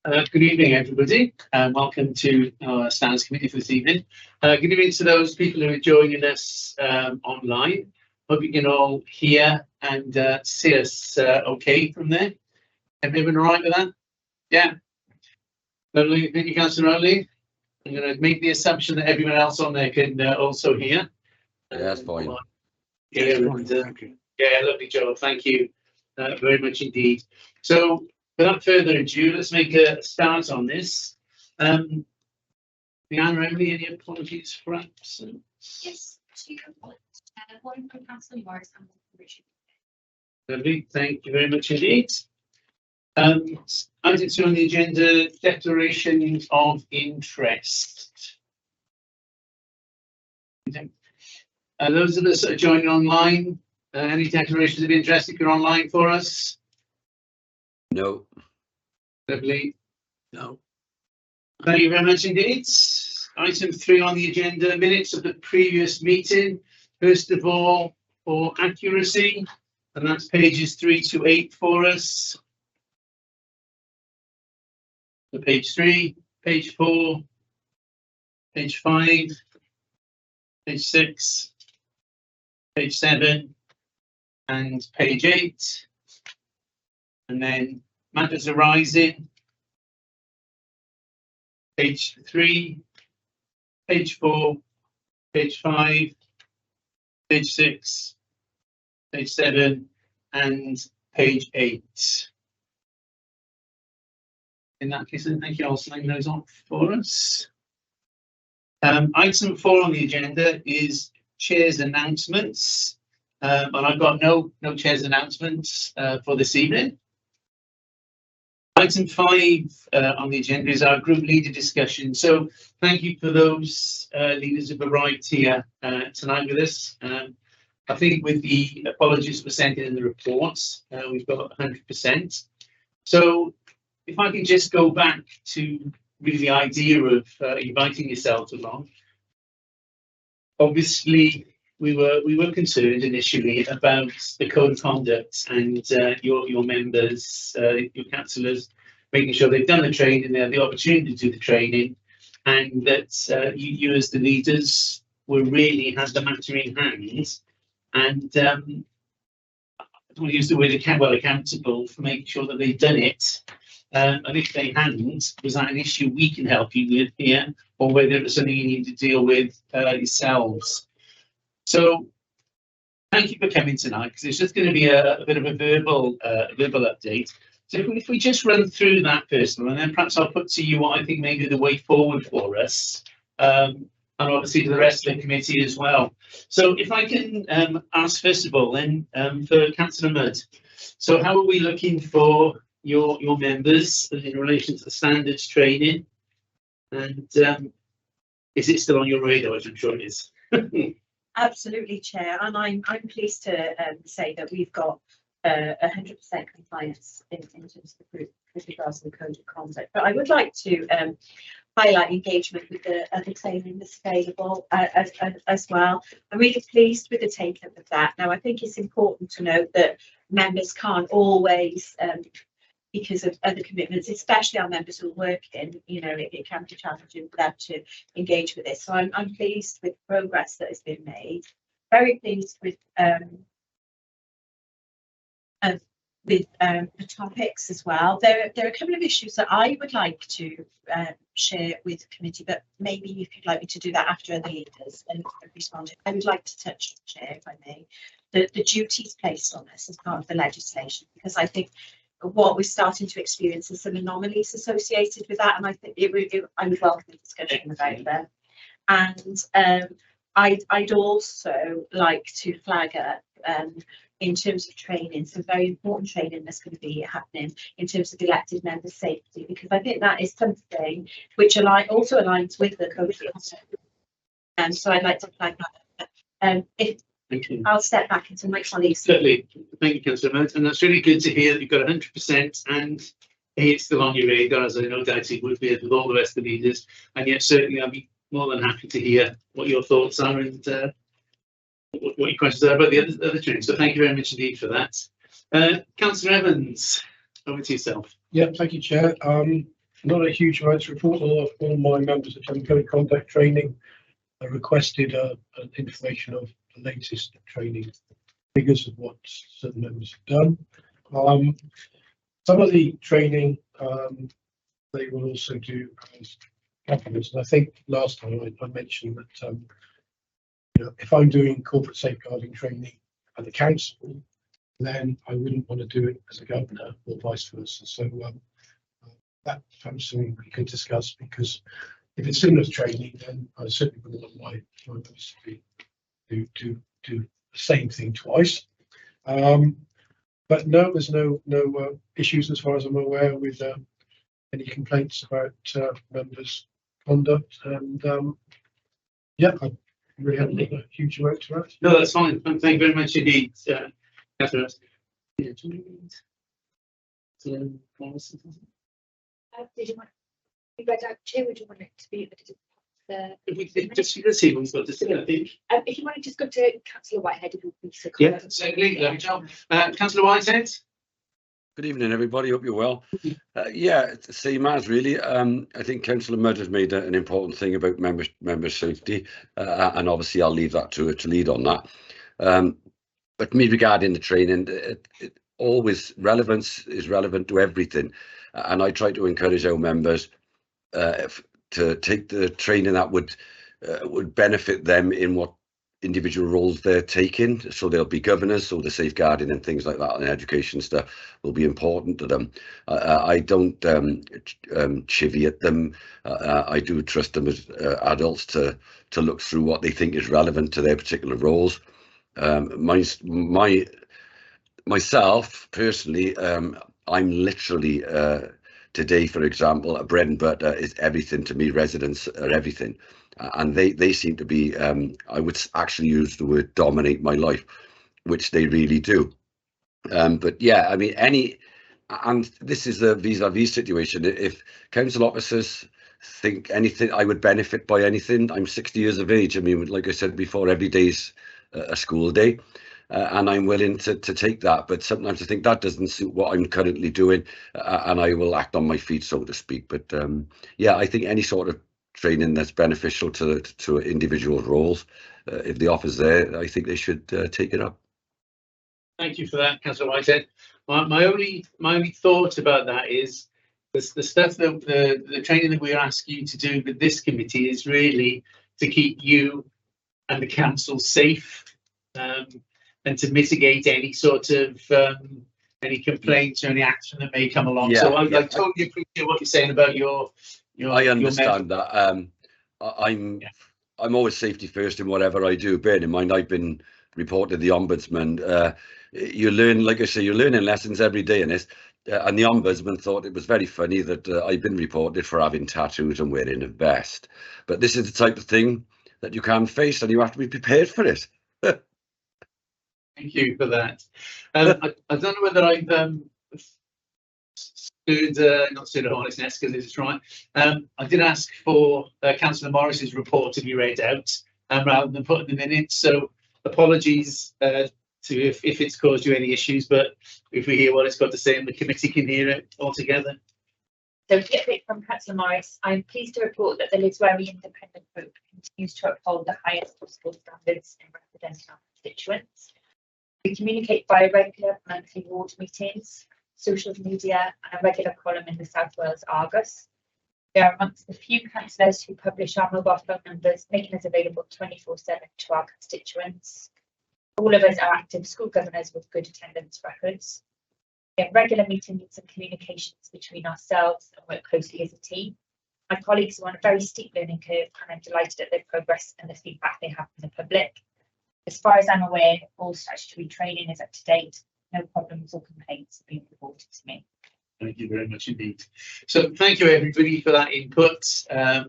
Good evening, everybody, and welcome to our Standards Committee for this evening. Good evening to those people who are joining us online. Hope you can all hear and see us okay from there. Everyone all right with that? Yeah. Lovely. Thank you, Councillor Rowley. I'm going to make the assumption that everyone else on there can also hear. Yeah, that's fine. Yeah, thank you. Yeah, lovely job. Thank you very much indeed. So, without further ado, let's make a start on this. Leanne, Rowley, any apologies for absence? Yes, one from Councillor Morris and one from Richard. Lovely, thank you very much indeed. Item 2 on the agenda, declaration of interest. Those of us that are joining online, any declarations of interest if you're online for us? No. Lovely. No. Thank you very much indeed. Item 3 on the agenda, minutes of the previous meeting. First of all, for accuracy, and that's pages 3 to 8 for us. So page 3, page 4, page 5, page 6, page 7, and page 8. And then matters arising, page 3, page 4, page 5, page 6, page 7, and page 8. In that case, then thank you. I'll sign those off for us. Item 4 on the agenda is chair's announcements, and I've got no chair's announcements for this evening. Item 5 on the agenda is our group leader discussion. So thank you for those leaders who've arrived here tonight with us. I think with the apologies presented in the reports, we've got 100%. So if I can just go back to really the idea of inviting yourself along. Obviously, we were concerned initially about the code of conduct and your members, your councillors, making sure they've done the training, they have the opportunity to do the training, and that you as the leaders will really have the matter in hand. And I don't want to use the word accountable for making sure that they've done it. And if they hadn't, was that an issue we can help you with here, or whether it's something you need to deal with yourselves? So thank you for coming tonight, because it's just going to be a bit of a verbal update. So if we just run through that first of all, and then perhaps I'll put to you what I think may be the way forward for us, and obviously to the rest of the committee as well. So if I can ask first of all then for Councillor Mudd. So how are we looking for your members in relation to the standards training? And is it still on your radar, as I'm sure it is? Absolutely, Chair, and I'm pleased to say that we've got 100% compliance in terms of the group with regards to the code of conduct. But I would like to highlight engagement with the other training that's available as well. I'm really pleased with the take-up of that. Now, I think it's important to note that members can't always, because of other commitments, especially our members who are working, you know, it can be challenging for them to engage with this. So I'm pleased with the progress that has been made. Very pleased with the topics as well. There are a couple of issues that I would like to share with the committee, but maybe if you'd like me to do that after other leaders and respond. I would like to touch, Chair, if I may, the duties placed on us as part of the legislation, because I think what we're starting to experience is some anomalies associated with that, and I think I would welcome a discussion about them. And I'd also like to flag up in terms of training, some very important training that's going to be happening in terms of elected member safety, because I think that is something which also aligns with the code of conduct. And so I'd like to flag that up. I'll step back into my colleagues. Certainly, thank you, Councillor Mudd, and that's really good to hear that you've got 100%, and it's still on your radar, as I no doubt it would be with all the rest of the leaders. And yet, certainly, I'll be more than happy to hear what your thoughts are and what your questions are about the other training. So, thank you very much indeed for that. Councillor Evans, over to yourself. Yeah, thank you, Chair. not a huge amount to report. All my members attending code of conduct training requested an information of the latest training figures of what certain members have done. Some of the training they will also do as governors, and I think last time I mentioned that you know, if I'm doing corporate safeguarding training at the council, then I wouldn't want to do it as a governor or vice versa. So that's something we could discuss, because if it's similar training, then I certainly wouldn't want my members to do the same thing twice. But no, there's no issues as far as I'm aware with any complaints about members' conduct, and yeah, I really haven't got a huge amount to add. No, that's fine. Thank you very much indeed, Catherine. Yeah, do you Did you want to read out Chair? Would you want it to be the? if we could just see what's got to say, I think. If you want to just go to Councillor Whitehead, it would be so Yeah, kind. certainly. Lovely job. Councillor Whitehead. Good evening, everybody. Hope you're well. Yeah, same as really. I think Councillor Mudd has made an important thing about member safety, and obviously I'll leave that to her to lead on that. But me regarding the training, always relevance is relevant to everything, and I try to encourage our members to take the training that would benefit them in what individual roles they're taking. So they'll be governors, so the safeguarding and things like that and education stuff will be important to them. I don't chivvy at them. I do trust them as adults to look through what they think is relevant to their particular roles. Myself personally, I'm literally today, for example, a bread and butter is everything to me. Residents are everything, and they seem to be, I would actually use the word dominate my life, which they really do. But yeah, I mean, and this is a vis-a-vis situation. If council officers think anything, I would benefit by anything. I'm 60 years of age. I mean, like I said before, every day's a school day. And I'm willing to take that, but sometimes I think that doesn't suit what I'm currently doing, and I will act on my feet, so to speak. But yeah, I think any sort of training that's beneficial to individual roles, if the offer's there, I think they should take it up. Thank you for that, Councillor Whitehead. My only thought about that is the stuff that the training that we're asking you to do with this committee is really to keep you and the council safe. And to mitigate any sort of any complaints or any action that may come along. So I totally appreciate what you're saying about your. I understand that. I'm always safety first in whatever I do. Bear in mind, I've been reported to the ombudsman. You learn, like I say, you're learning lessons every day in this. And the ombudsman thought it was very funny that I've been reported for having tattoos and wearing a vest. But this is the type of thing that you can face, and you have to be prepared for it. Thank you for that. I don't know whether I've not stood a hornet's nest, because this is right. I did ask for Councillor Morris's report to be read out rather than put in the minutes. So apologies to if it's caused you any issues, but if we hear what it's got to say and the committee can hear it all together. So to get it from Councillor Morris, I'm pleased to report that the Lisweri Independent Group continues to uphold the highest possible standards in representing our constituents. We communicate via regular monthly ward meetings, social media, and a regular column in the South Wales Argus. We are amongst the few councillors who publish our mobile phone numbers, making us available 24/7 to our constituents. All of us are active school governors with good attendance records. We have regular meetings and communications between ourselves and work closely as a team. My colleagues are on a very steep learning curve, and I'm delighted at their progress and the feedback they have from the public. As far as I'm aware, all statutory training is up to date. No problems or complaints have been reported to me. Thank you very much indeed. So thank you everybody for that input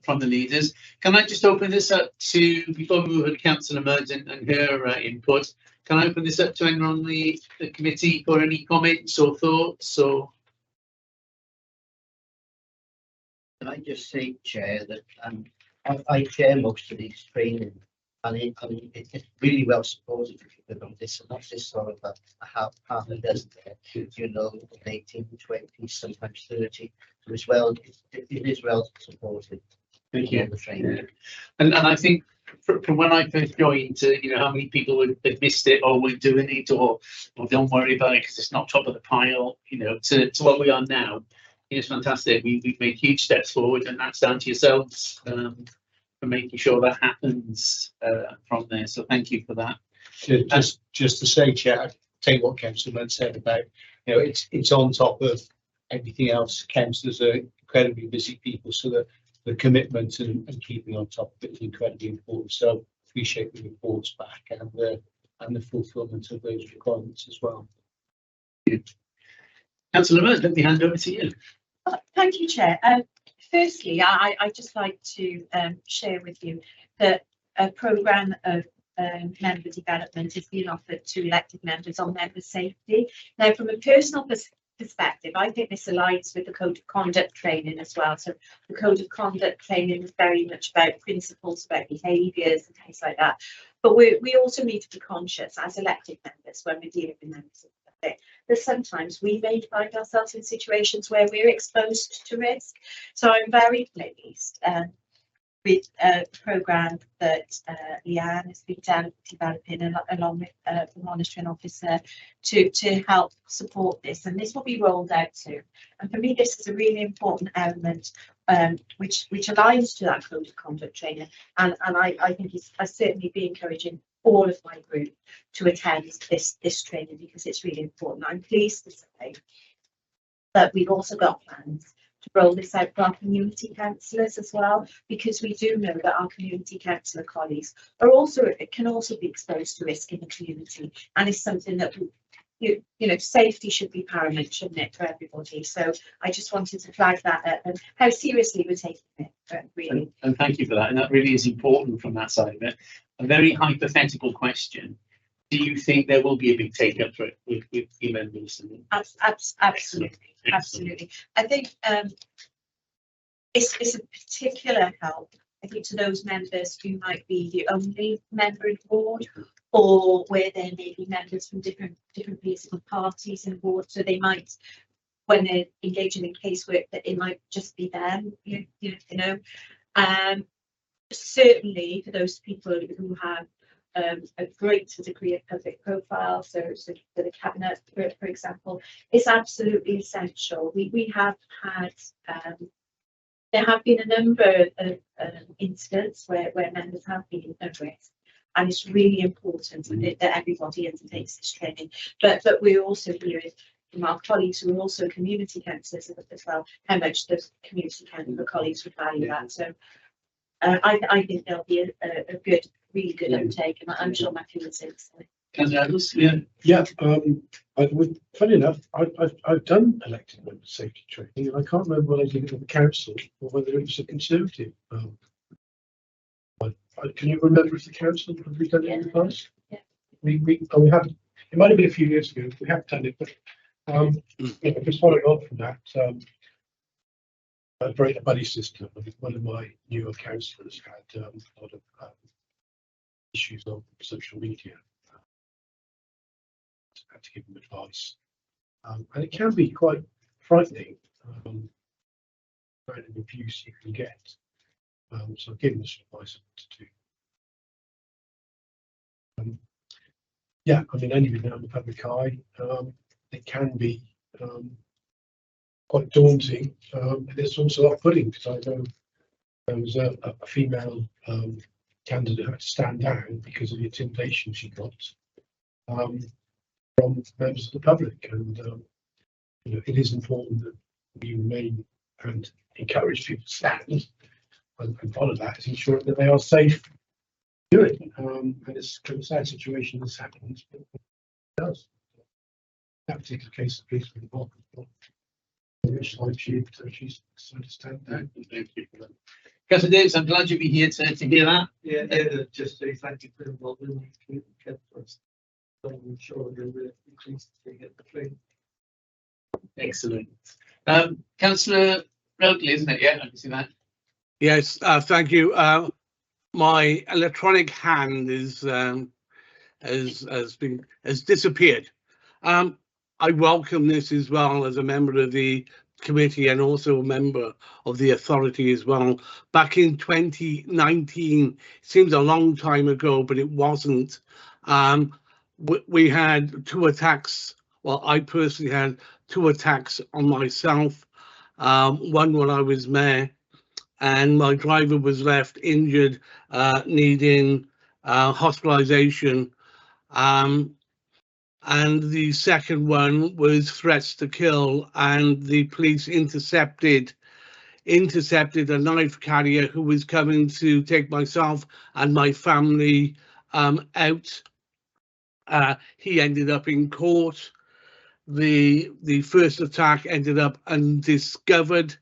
from the leaders. Can I just open this up to, before we move on to Councillor Mudd and her input, can I open this up to anyone on the committee for any comments or thoughts? Or can I just say, Chair, that I chair most of these training and it's really well supported on this, and not just sort of a half a dozen there, 18, 20, sometimes 30. So it's well, it is well supported. Thank you. The training. Yeah. And I think from when I first joined, how many people had missed it or were doing it or don't worry about it because it's not top of the pile, to what we are now. It's fantastic. We've made huge steps forward, and that's down to yourselves for making sure that happens from there. So thank you for that. Just to say, Chair, I take what Councillor said about, it's on top of everything else. Councillors are incredibly busy people, so that the commitment and keeping on top of it is incredibly important. So appreciate the reports back and the fulfilment of those requirements as well. Councillor Mudd, let me hand over to you. Thank you, Chair. Firstly, I just like to share with you that a programme of member development is being offered to elected members on member safety. Now, from a personal perspective, I think this aligns with the code of conduct training as well. So the code of conduct training is very much about principles, about behaviours and things like that. But we also need to be conscious as elected members when we're dealing with members of the public that sometimes we may find ourselves in situations where we're exposed to risk. So I'm very pleased with a programme that Leanne has been developing along with the monitoring officer to help support this, and this will be rolled out soon. And for me, this is a really important element which aligns to that code of conduct training, and I think I certainly be encouraging all of my group to attend this training because it's really important. I'm pleased to say that we've also got plans to roll this out for our community councillors as well, because we do know that our community councillor colleagues can also be exposed to risk in the community, and it's something that safety should be paramount, shouldn't it, for everybody? So I just wanted to flag that up and how seriously we're taking it, really. And thank you for that, and that really is important from that side of it. A very hypothetical question: do you think there will be a big take up for it with your members? Absolutely. Absolutely. I think it's a particular help, I think, to those members who might be the only member in board, or where there may be members from different political parties in board. So they might, when they're engaging in casework, that it might just be them, certainly for those people who have a great degree of public profile, so for the cabinet, for example, it's absolutely essential. We have had there have been a number of incidents where members have been at risk, and it's really important that everybody undertakes this training. But we're also hearing from our colleagues who are also community councillors as well how much the community councillor colleagues would value that. So I think there'll be a good, really good uptake, and I'm sure Matthew would say the same. Yeah. Funny enough, I've done elected member safety training, and I can't remember whether I did it at the council or whether it was a Conservative. Can you remember if the council have we done it in the past? Yeah. We have. It might have been a few years ago. We have done it, but just following on from that. A very buddy system. I think one of my newer councillors had a lot of issues on social media. Had to give them advice, and it can be quite frightening. Kind of abuse you can get. So I've given them some advice on what to do. Yeah, I mean, anything out in the public eye, it can be quite daunting, and it's also off-putting because I know there was a female candidate who had to stand down because of the intimidation she got from members of the public, and it is important that we remain and encourage people to stand, and part of that is ensuring that they are safe doing it. And it's a sad situation this happens, but it does. That particular case, the police were involved. She's decided to stand down. Thank you for that. Councillor Davis, I'm glad you'll be here to hear that. Yeah, just say thank you for involving me. I'm sure you're really pleased to get the training. Excellent. Councillor Rogley, isn't it? Yeah, I can see that. Yes, thank you. my electronic hand has disappeared. I welcome this as well as a member of the committee and also a member of the authority as well. Back in 2019, seems a long time ago, but it wasn't. We had 2 attacks. Well, I personally had 2 attacks on myself. One when I was mayor, and my driver was left injured, needing hospitalization. And the second one was threats to kill, and the police intercepted a knife carrier who was coming to take myself and my family out. He ended up in court. The first attack ended up undiscovered.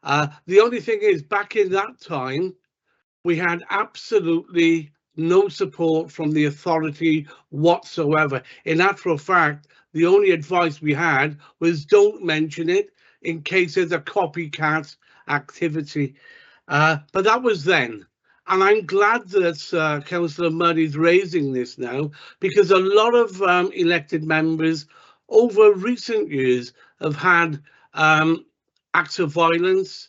The only thing is, back in that time, we had absolutely no support from the authority whatsoever. In actual fact, the only advice we had was don't mention it in case there's a copycat activity. But that was then. And I'm glad that Councillor Murray's raising this now, because a lot of elected members over recent years have had acts of violence,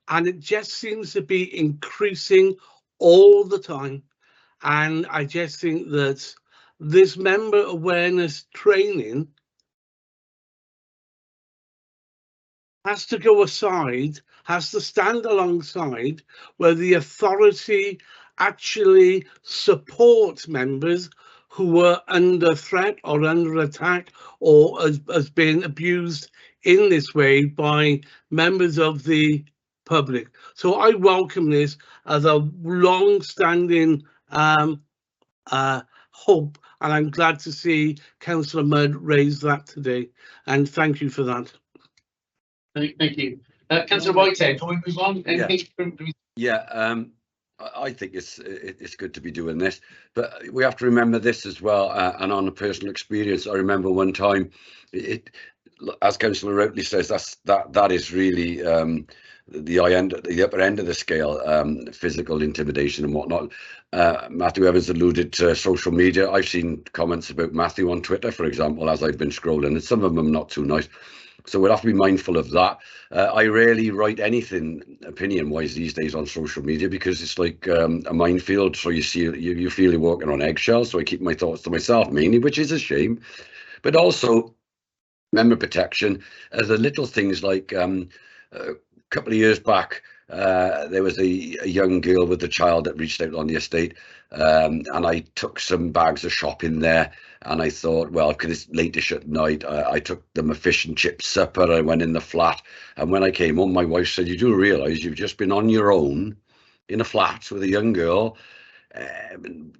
and it just seems to be increasing all the time. And I just think that this member awareness training has to go aside, has to stand alongside where the authority actually supports members who are under threat or under attack or has been abused in this way by members of the public. So I welcome this as a long-standing hope, and I'm glad to see Councillor Mudd raise that today, and thank you for that. Thank you. Councillor Whitehead, can we move on? Yeah, I think it's good to be doing this, but we have to remember this as well, and on a personal experience, I remember one time, as Councillor rightly says, that is really the upper end of the scale, physical intimidation and whatnot. Matthew Evans alluded to social media. I've seen comments about Matthew on Twitter, for example, as I've been scrolling, and some of them not too nice. So we'll have to be mindful of that. I rarely write anything opinion-wise these days on social media because it's like a minefield. So you feel you're walking on eggshells. So I keep my thoughts to myself mainly, which is a shame. But also, member protection, the little things like a couple of years back, there was a young girl with a child that reached out on the estate, and I took some bags of shopping there, and I thought, well, because it's late-ish at night, I took them a fish and chip supper. I went in the flat, and when I came home, my wife said, you do realise you've just been on your own in a flat with a young girl.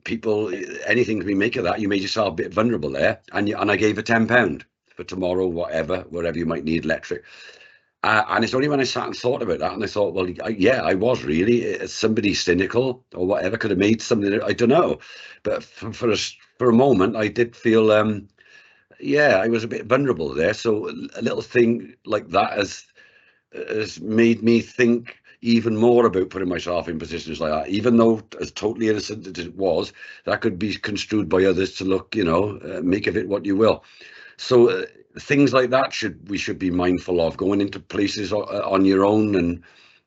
People, anything can be make of that. You made yourself a bit vulnerable there, and I gave her £10 for tomorrow, wherever you might need electric. And it's only when I sat and thought about that, and I thought, well, yeah, I was really somebody cynical or whatever could have made something. I don't know, but for a moment, I did feel, yeah, I was a bit vulnerable there. So a little thing like that has made me think even more about putting myself in positions like that, even though as totally innocent as it was, that could be construed by others to look, make of it what you will. So things like that we should be mindful of, going into places on your own, and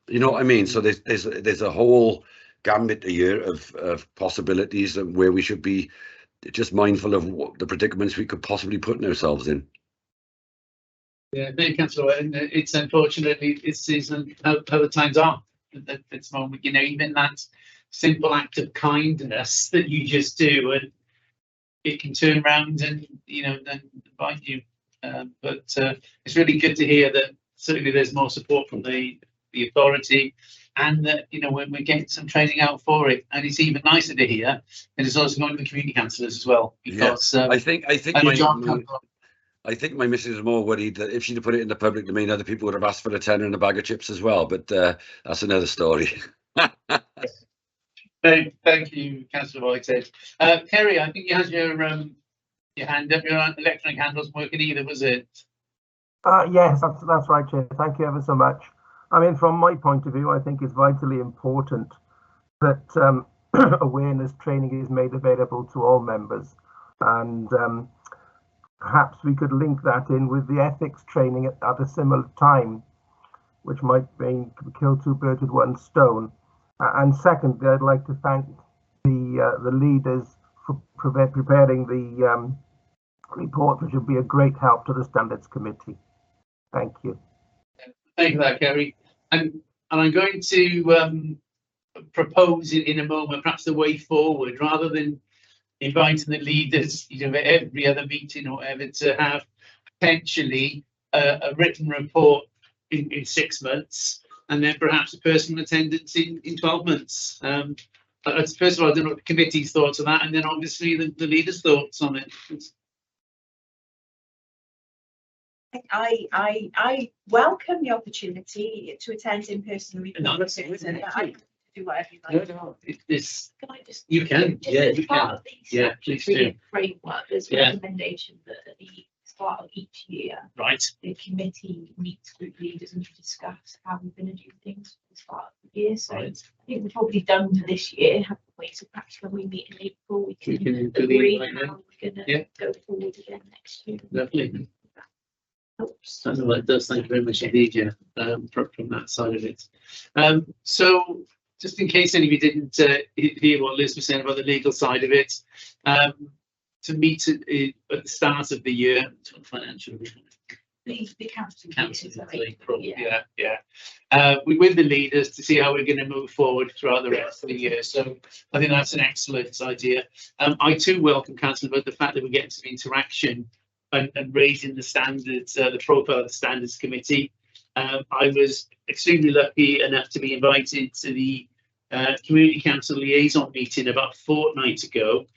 you know what I mean. So there's a whole gambit here of possibilities where we should be just mindful of what the predicaments we could possibly put ourselves in. Yeah, thank you, Councillor. And it's unfortunately this isn't how the times are at this moment. Even that simple act of kindness that you just do, and it can turn around and then bite you. But it's really good to hear that certainly there's more support from the authority, and that we're getting some training out for it. And it's even nicer to hear that it's also going to the community councillors as well. Because I think my missus is more worried that if she'd have put it in the public domain, other people would have asked for a tenner and a bag of chips as well. But that's another story. Thank you, Councillor Whitehead. Kerry, I think you had your hand up. Your electronic hand wasn't working either, was it? Yes, that's right, Chair. Thank you ever so much. I mean, from my point of view, I think it's vitally important that awareness training is made available to all members, and perhaps we could link that in with the ethics training at a similar time, which might kill two birds with one stone. And secondly, I'd like to thank the leaders for preparing the report, which will be a great help to the Standards Committee. Thank you. Thank you for that, Kerry. And I'm going to propose it in a moment, perhaps the way forward, rather than inviting the leaders, you know, at every other meeting or whatever, to have potentially a written report in 6 months, and then perhaps a personal attendance in 12 months. First of all, I don't know what the committee's thoughts on that, and then obviously the leaders' thoughts on it. I welcome the opportunity to attend in person. No, that's it, And I can do whatever you like. No, this Can I just? you can, Just yeah, as you part can. of the Yeah, please statutory do. framework, there's a Yeah. recommendation that at the start of each year, Right. the committee meets group leaders and discuss how we're going to do things at the start of the year. So Right. I think we've probably done for this year, haven't we? So perhaps when we meet in April, we can We can do the agree invite then. how we're going to Yeah. go forward again next year. Lovely. Helps. I know that does. Thank you very much indeed, yeah, from that side of it. So just in case any of you didn't hear what Liz was saying about the legal side of it, to meet at the start of the year, financial The council council, meetings are April, yeah. with the leaders to see how we're going to move forward throughout the rest of the year. So I think that's an excellent idea. I too welcome, Councillor, about the fact that we're getting some interaction and raising the standards, the profile of the Standards Committee. I was extremely lucky enough to be invited to the Community Council Liaison meeting about a fortnight ago,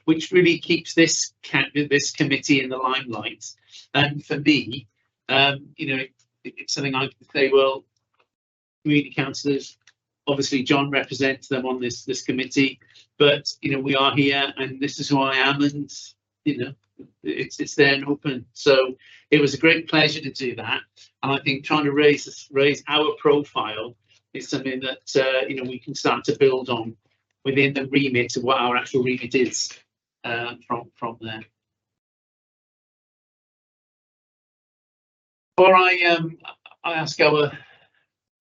which really keeps this committee in the limelight. And for me, you know, it's something I can say, well, community councillors, obviously John represents them on this committee, but, you know, we are here and this is who I am, and, you know, it's there and open. So it was a great pleasure to do that. And I think trying to raise our profile is something that, you know, we can start to build on within the remit of what our actual remit is from there. Before I ask our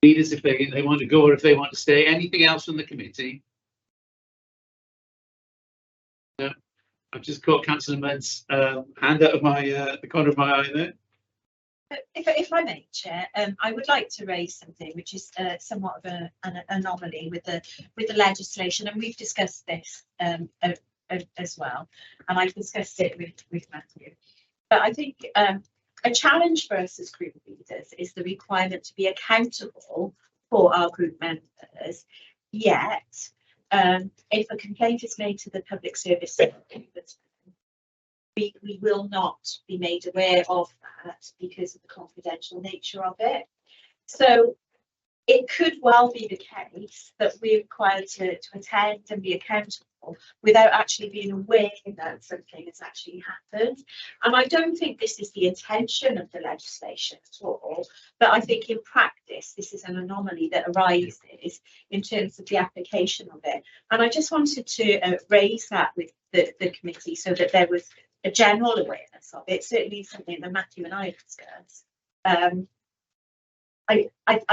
leaders if they want to go or if they want to stay, anything else from the committee? No, I've just caught Councillor Mudd's hand out of the corner of my eye there. If I may, Chair, I would like to raise something which is somewhat of an anomaly with the legislation, and we've discussed this as well, and I've discussed it with Matthew. But I think a challenge for us as group leaders is the requirement to be accountable for our group members. Yet, if a complaint is made to the Public Service Ombudsman, we will not be made aware of that because of the confidential nature of it. So it could well be the case that we're required to attend and be accountable without actually being aware that something has actually happened. And I don't think this is the intention of the legislation at all, but I think in practice this is an anomaly that arises in terms of the application of it. And I just wanted to raise that with the committee so that there was a general awareness of it. Certainly something that Matthew and I discussed. I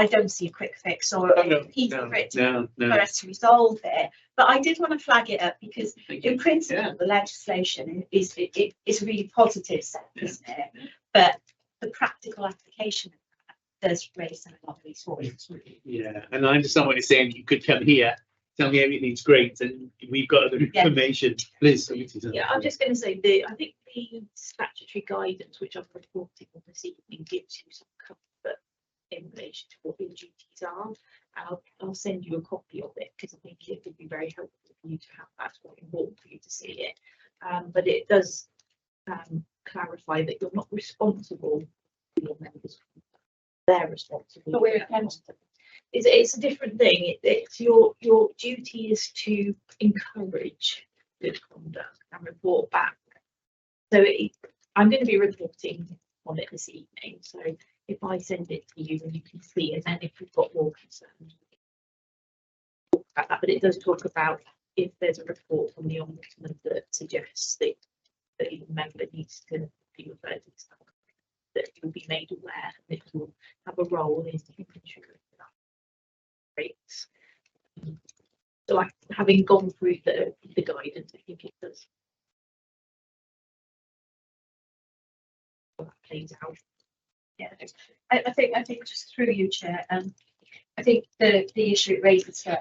don't see a quick fix or easy for it for us to resolve it, but I did want to flag it up because in principle the legislation is really positive stuff, isn't it? But the practical application of that does raise some anomalies for us. Yeah, and I understand what you're saying. You could come here, tell me everything's great, and we've got other information. Liz, yeah, I'm just going to say I think the statutory guidance which I'm reporting on this evening gives you some comfort in relation to what your duties are. I'll send you a copy of it because I think it would be very helpful for you to have that. It's very important for you to see it, but it does clarify that you're not responsible for your members. They're responsible. But we're accountable. It's a different thing. It's your duty is to encourage good conduct and report back. So I'm going to be reporting on it this evening. So if I send it to you and you can see, and then if you've got more concerns, about that, but it does talk about if there's a report from the ombudsman that suggests that a member needs to be referred to this, that you'll be made aware and it will have a role in ensuring that rates. So like having gone through the guidance, I think it does. That plays out. Yeah, I think just through you, Chair, I think the issue it raises for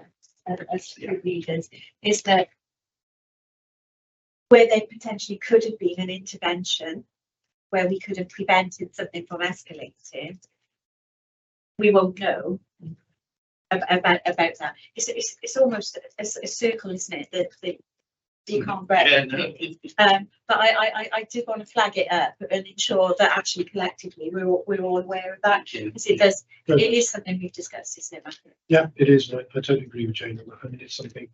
as group leaders is that where there potentially could have been an intervention where we could have prevented something from escalating, we won't know about that. It's almost a circle, isn't it? That you can't break. Yeah, no. But I did want to flag it up and ensure that actually collectively we're all aware of that, because it is something we've discussed, isn't it, Matthew? Yeah, it is. I totally agree with Jane on that. I mean, it's something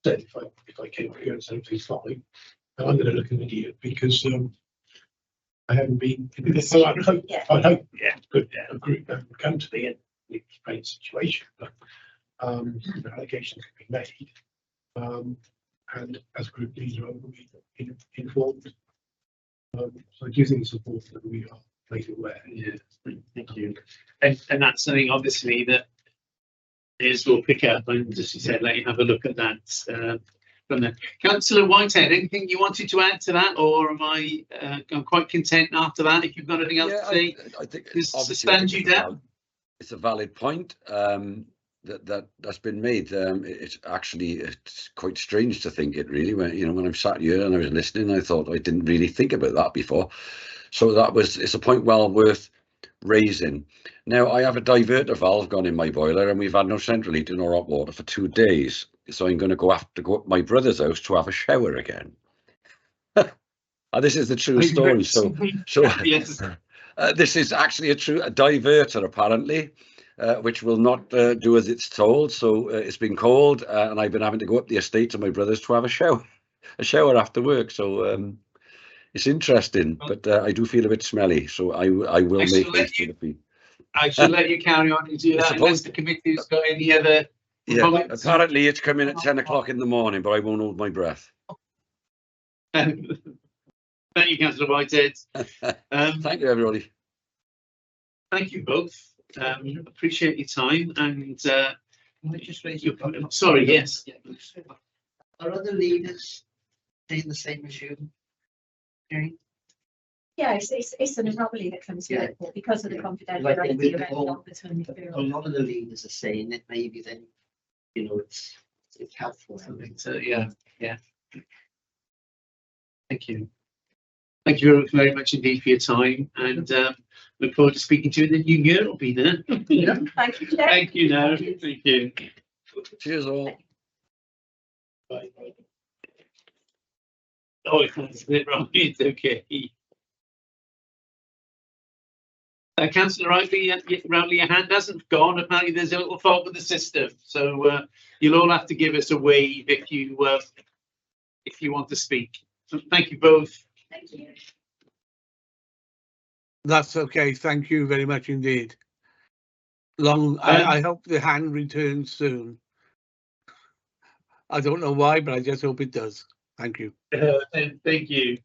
that if I came here and said please fine, and I'm going to look an idiot because I haven't been. So I'd hope, good. A group member would come to me and explain the situation, but allegations can be made. And as a group leader, I will be informed. So I do think it's important that we are made aware. Yeah, thank you. And that's something obviously that is we'll pick up and, as you said, let you have a look at that from there. Councillor Whitehead, anything you wanted to add to that, or am I'm quite content after that? If you've got anything else to say, I think it's a valid point. That's been made. It's quite strange to think it really when I'm sat here and I was listening, I thought I didn't really think about that before. So it's a point well worth raising. Now I have a diverter valve gone in my boiler and we've had no central heating or hot water for 2 days. So I'm going to go up to my brother's house to have a shower again. This is the true story. So yes. This is actually a diverter apparently. Which will not do as it's told, so it's been called and I've been having to go up the estate to my brother's to have a shower after work. So it's interesting, but I do feel a bit smelly, so I will make haste to the fee. I should let you carry on and do that unless the committee's got any other comments. Apparently it's coming at 10 o'clock in the morning, but I won't hold my breath. Thank you, Councillor Whitehead. Thank you, everybody. Thank you both. Appreciate your time and Can I just raise your comment? Sorry, yes. Are other leaders saying the same as you? Jane? Yeah, it's an anomaly that comes with it because of the confidentiality of any ombudsman. A lot of the leaders are saying it. Maybe then it's helpful. Yeah. Thank you. Thank you very much indeed for your time, and look forward to speaking to you in the new year. It'll be there. Yeah. Thank you, Chair. Thank you. Now, thank you. Cheers all. Bye. Oh, it's right. It's okay. Councillor Riley, your hand hasn't gone. Apparently, there's a little fault with the system, so you'll all have to give us a wave if you want to speak. So thank you both. Thank you. That's okay. Thank you very much indeed. I hope the hand returns soon. I don't know why, but I just hope it does. Thank you. Thank you.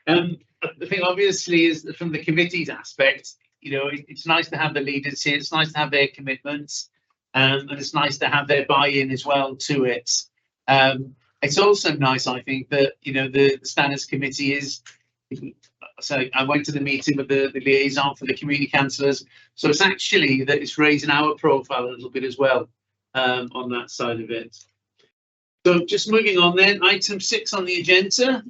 The thing obviously is that from the committee's aspect, it's nice to have the leaders here. It's nice to have their commitments, and it's nice to have their buy-in as well to it. It's also nice, I think, that the standards committee is. So I went to the meeting with the liaison for the community councillors. So it's actually that it's raising our profile a little bit as well on that side of it. So just moving on then, item 6 on the agenda,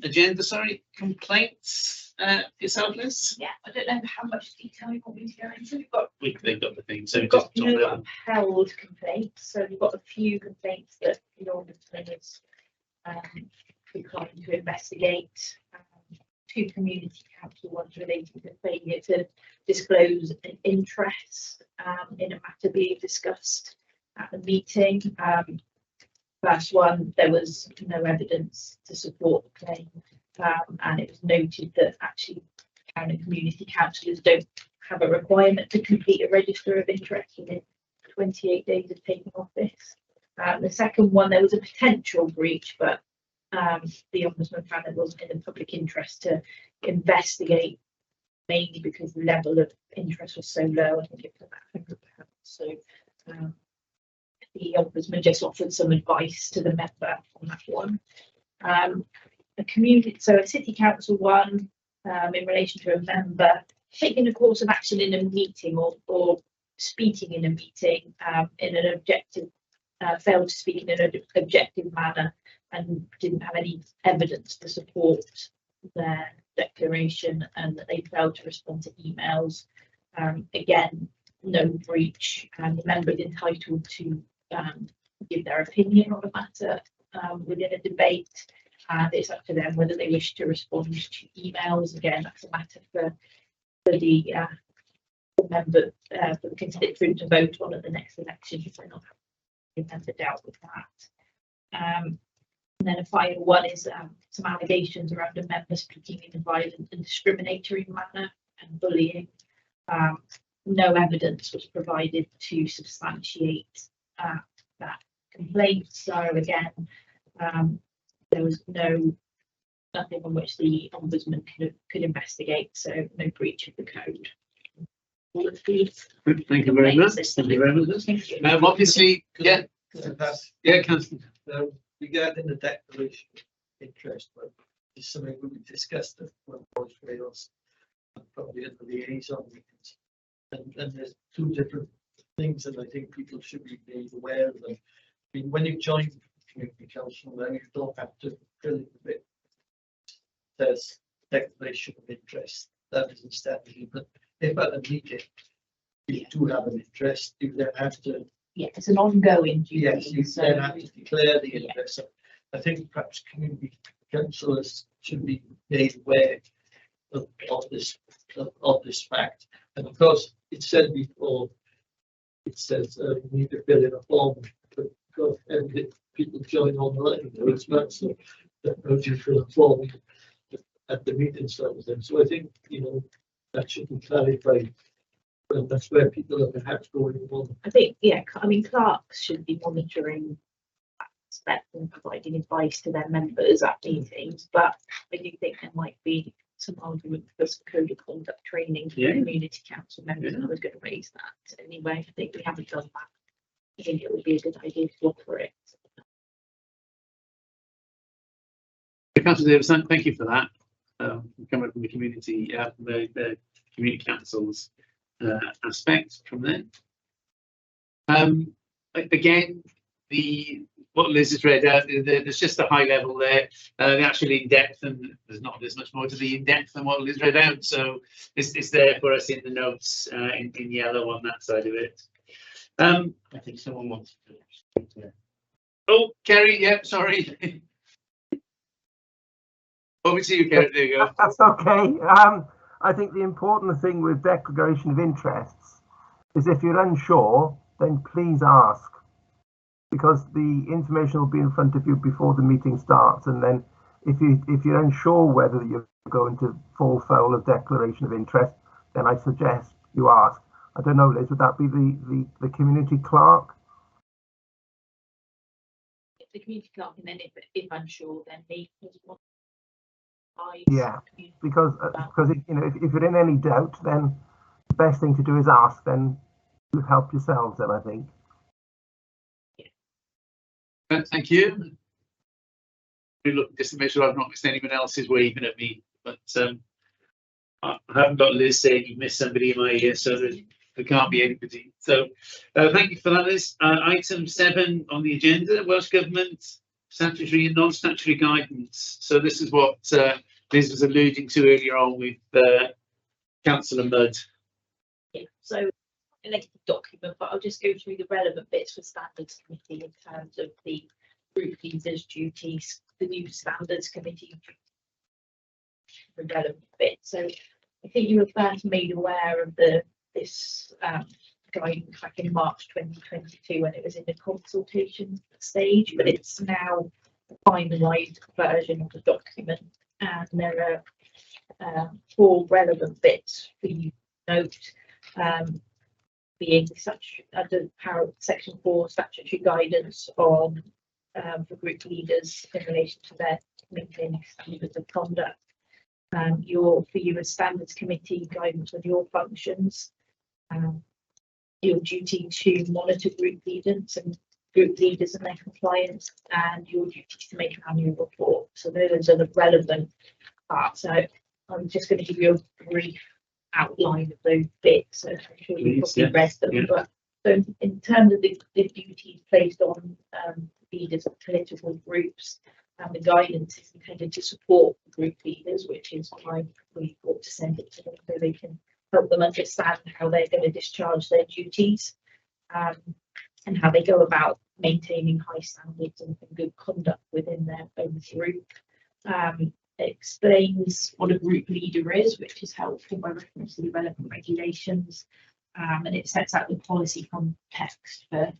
complaints. Yourself, Liz? Yeah, I don't know how much detail you want me to go into. They've got the thing. So we've got no upheld complaints. So we've got a few complaints that the ombudsman is declined to investigate. 2 community council ones relating to failure to disclose an interest in a matter being discussed at the meeting. Last one, there was no evidence to support the claim, and it was noted that actually town and community councillors don't have a requirement to complete a register of interest within 28 days of taking office. The second one, there was a potential breach, but the Ombudsman found it wasn't in the public interest to investigate, mainly because the level of interest was so low. I think it was about £100. So the Ombudsman just offered some advice to the member on that one. A city council one, in relation to a member taking a course of action in a meeting or speaking in a meeting in an objective, failed to speak in an objective manner and didn't have any evidence to support their declaration, and that they failed to respond to emails. Again, no breach, and the member is entitled to give their opinion on a matter within a debate, and it's up to them whether they wish to respond to emails. Again, that's a matter for the member, for the constituent to vote on at the next election if they're not member dealt with that. And then a final one is some allegations around a member speaking in a violent and discriminatory manner and bullying. No evidence was provided to substantiate that complaint. So again, there was nothing on which the Ombudsman could investigate. So no breach of the code. All of these. Thank you very much. Thank you very much. Thank you. Obviously, yeah. Yeah, Councillor. Regarding the declaration of interest, but it's something we discussed at one of Wales, probably at the liaison meetings. And there's two different things that I think people should be made aware of them. I mean, when you join community council, then you don't have to fill in the bit. There's declaration of interest. That isn't standard. But if at a meeting you do have an interest, you then have to. Yeah, it's an ongoing duty. Yes, you then have to declare the interest. So I think perhaps community councillors should be made aware of this fact. And of course, it said before, it says you need to fill in a form, but because people join online as well, so that knows you fill a form at the meeting sort of thing. So I think, that should be clarified. Well, that's where people are perhaps going on. I think, yeah, I mean, clerks should be monitoring that aspect and providing advice to their members at meetings, but I do think there might be some argument for some code of conduct training for community council members, and I was going to raise that anyway. I think we haven't done that. I think it would be a good idea to offer it. Councillor Davison, thank you for that. Coming from the community, the community councils aspect from there. Again, what Liz has read out, there's just a high level there. The actual in depth, and there's not as much more to the in depth than what Liz read out. So it's there for us in the notes in yellow on that side of it. I think someone wants to. Oh, Kerry, yeah, sorry. Over to you, Kerry. There you go. That's okay. I think the important thing with declaration of interests is if you're unsure, then please ask, because the information will be in front of you before the meeting starts. And then if you're unsure whether you're going to fall foul of declaration of interest, then I suggest you ask. I don't know, Liz, would that be the community clerk? The community clerk, and then if unsure, then me as well. Yeah, because if you're in any doubt, then the best thing to do is ask. Then you help yourselves. Then I think. Thank you. Look, just to make sure I've not missed anyone else is waving at me, but I haven't got Liz saying you missed somebody in my ear, so there can't be anybody. So thank you for that, Liz. Item 7 on the agenda: Welsh Government statutory and non-statutory guidance. So this is what Liz was alluding to earlier on with Councillor Mudd. Yeah, so a lengthy document, but I'll just go through the relevant bits for Standards Committee in terms of the group leaders' duties, the new Standards Committee, the relevant bits. So I think you were first made aware of this guidance back in March 2022 when it was in the consultation stage, but it's now a finalised version of the document, and there are 4 relevant bits for you to note. being such under section 4 statutory guidance on for group leaders in relation to their maintaining standards of conduct. For you as standards committee guidance with your functions, your duty to monitor group leaders and their compliance, and your duty to make an annual report. So those are the relevant parts. So I'm just going to give you a brief outline of those bits. So I'm sure you've probably read them. Yeah. But so in terms of the duties placed on leaders of political groups, the guidance is intended to support group leaders, which is why we ought to send it to them so they can help them understand how they're going to discharge their duties, and how they go about maintaining high standards and good conduct within their own group. It explains what a group leader is, which is helpful by reference to the relevant regulations, and it sets out the policy context for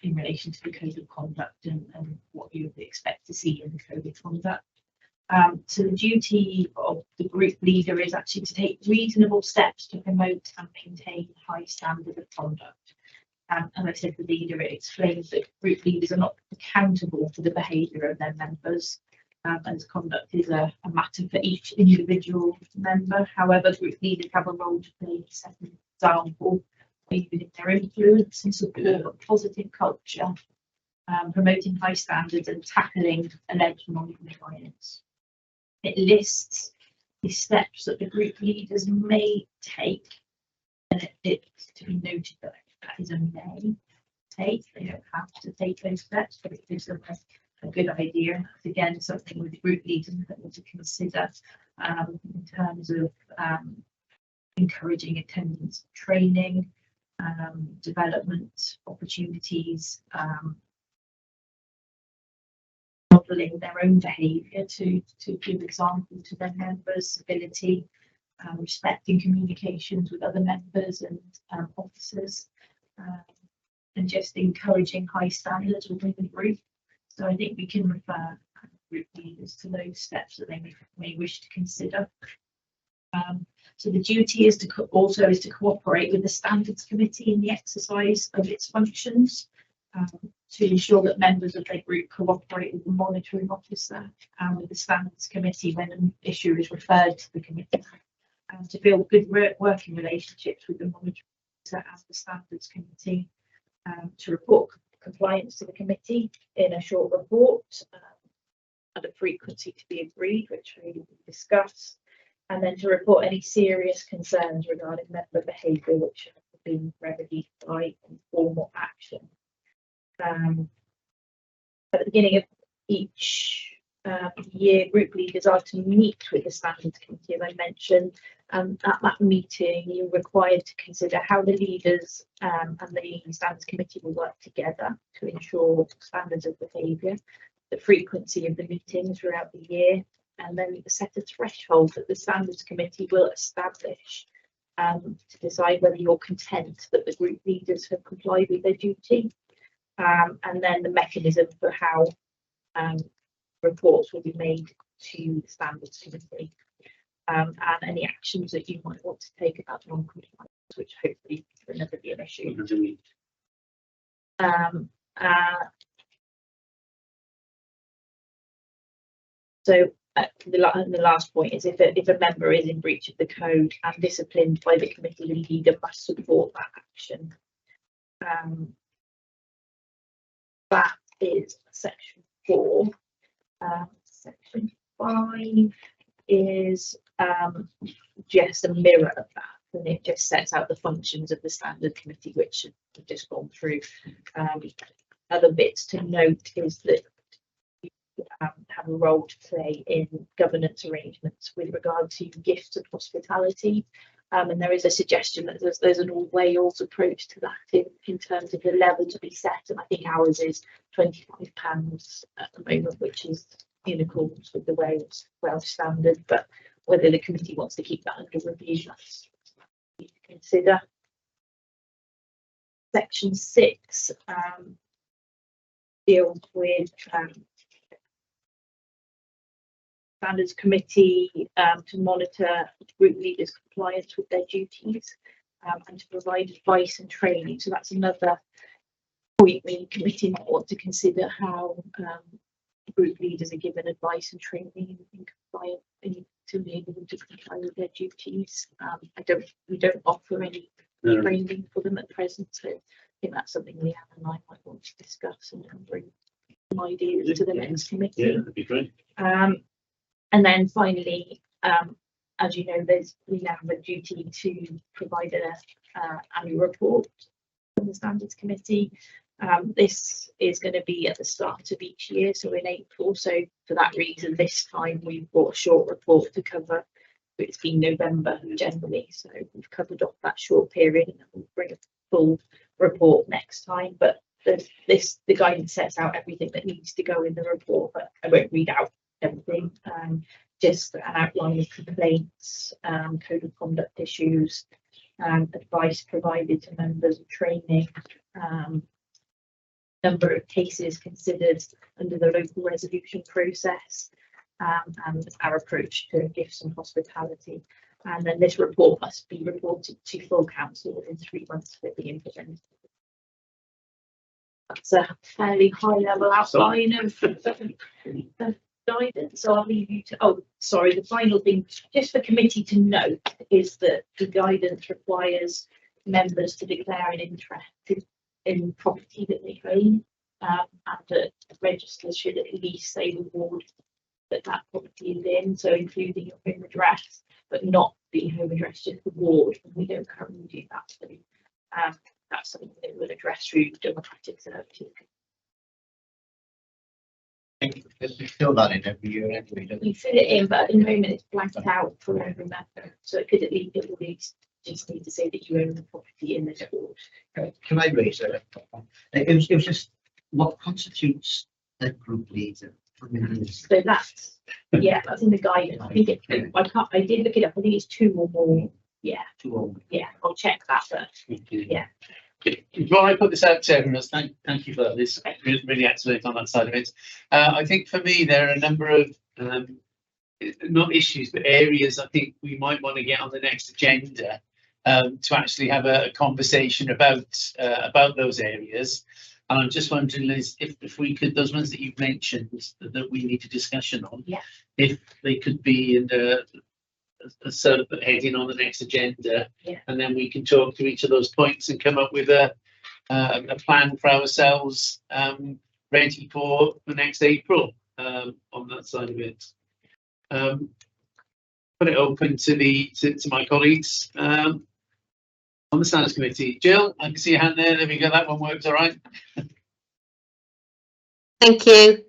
in relation to the code of conduct and what you would expect to see in the code of conduct. So the duty of the group leader is actually to take reasonable steps to promote and maintain high standard of conduct. As I said, the leader, it explains that group leaders are not accountable for the behaviour of their members, as conduct is a matter for each individual member. However, group leaders have a role to play to set an example, using their influence and support a positive culture, promoting high standards and tackling alleged non-compliance. It lists the steps that the group leaders may take, and it's to be noted that that is a may take. They don't have to take those steps, but it gives them a good idea. It's again something with the group leaders that we to consider in terms of encouraging attendance training, development opportunities, modelling their own behaviour to give example to their members, ability, respecting communications with other members and officers, and just encouraging high standards within the group. So I think we can refer group leaders to those steps that they may wish to consider. So the duty is to cooperate with the standards committee in the exercise of its functions, to ensure that members of their group cooperate with the monitoring officer and with the standards committee when an issue is referred to the committee, and to build good working relationships with the monitoring officer and the standards committee, to report compliance to the committee in a short report at a frequency to be agreed, which we discussed, and then to report any serious concerns regarding member behaviour which have been remedied by informal action. At the beginning of each year, group leaders are to meet with the standards committee, as I mentioned, and at that meeting you're required to consider how the leaders and the standards committee will work together to ensure standards of behaviour, the frequency of the meetings throughout the year, and then set a threshold that the standards committee will establish to decide whether you're content that the group leaders have complied with their duty, and then the mechanism for how reports will be made to the standards committee, and any actions that you might want to take about non-compliance, which hopefully will never be an issue. So the last point is if a member is in breach of the code and disciplined by the committee, the leader must support that action. That is section 4. Section 5 is just a mirror of that, and it just sets out the functions of the standard committee, which we've just gone through. Other bits to note is that you have a role to play in governance arrangements with regard to gifts of hospitality. And there is a suggestion that there's an all Wales approach to that in terms of the level to be set, and I think ours is £25 at the moment, which is in accordance with the Welsh standard, but whether the committee wants to keep that under review, that's something to consider. Section 6 deals with standards committee to monitor group leaders' compliance with their duties. and to provide advice and training. So that's another point we committee might want to consider, how group leaders are given advice and training and compliant to enable them to comply with their duties. We don't offer any training for them at present, so I think that's something Leanne and I might want to discuss and bring some ideas to the next committee. Yeah, that'd be great. And then finally, as you know, we now have a duty to provide an annual report from the Standards Committee. This is going to be at the start of each year, so in April. So for that reason, this time we've brought a short report to cover. It's been November generally, so we've covered off that short period, and we'll bring a full report next time. But the guidance sets out everything that needs to go in the report, but I won't read out everything. Just an outline of complaints, code of conduct issues, advice provided to members, of training, number of cases considered under the local resolution process, and our approach to gifts and hospitality. And then this report must be reported to full council within 3 months for being implemented. That's a fairly high level outline of guidance. So I'll leave you to, oh, sorry, the final thing, just for committee to note, is that the guidance requires members to declare an interest in property that they own, and that registers should at least say the ward that property is in, so including your home address, but not the home address, just the ward. And we don't currently do that, so that's something that we'll address through democratic services. We fill that in every year anyway, don't we? You fill it in, but at the moment it's blanked out for every member, so it could at least just need to say that you own the property in the ward. Can I raise that? It was just what constitutes a group leader? So that's, yeah, that's in the guidance. I think I did look it up. I think it's 2 or more. Yeah. 2 or more. Yeah, I'll check that, but yeah. Before I put this out to everyone else, thank you for that. This is really excellent on that side of it. I think for me, there are a number of not issues, but areas I think we might want to get on the next agenda to actually have a conversation about those areas. And I'm just wondering, Liz, if we could, those ones that you've mentioned that we need a discussion on, yeah, if they could be in a sort of heading on the next agenda, yeah, and then we can talk to each of those points and come up with a plan for ourselves ready for the next April on that side of it. Put it open to my colleagues on the Standards Committee. Jill, I can see your hand there. There we go. That one works all right. Thank you.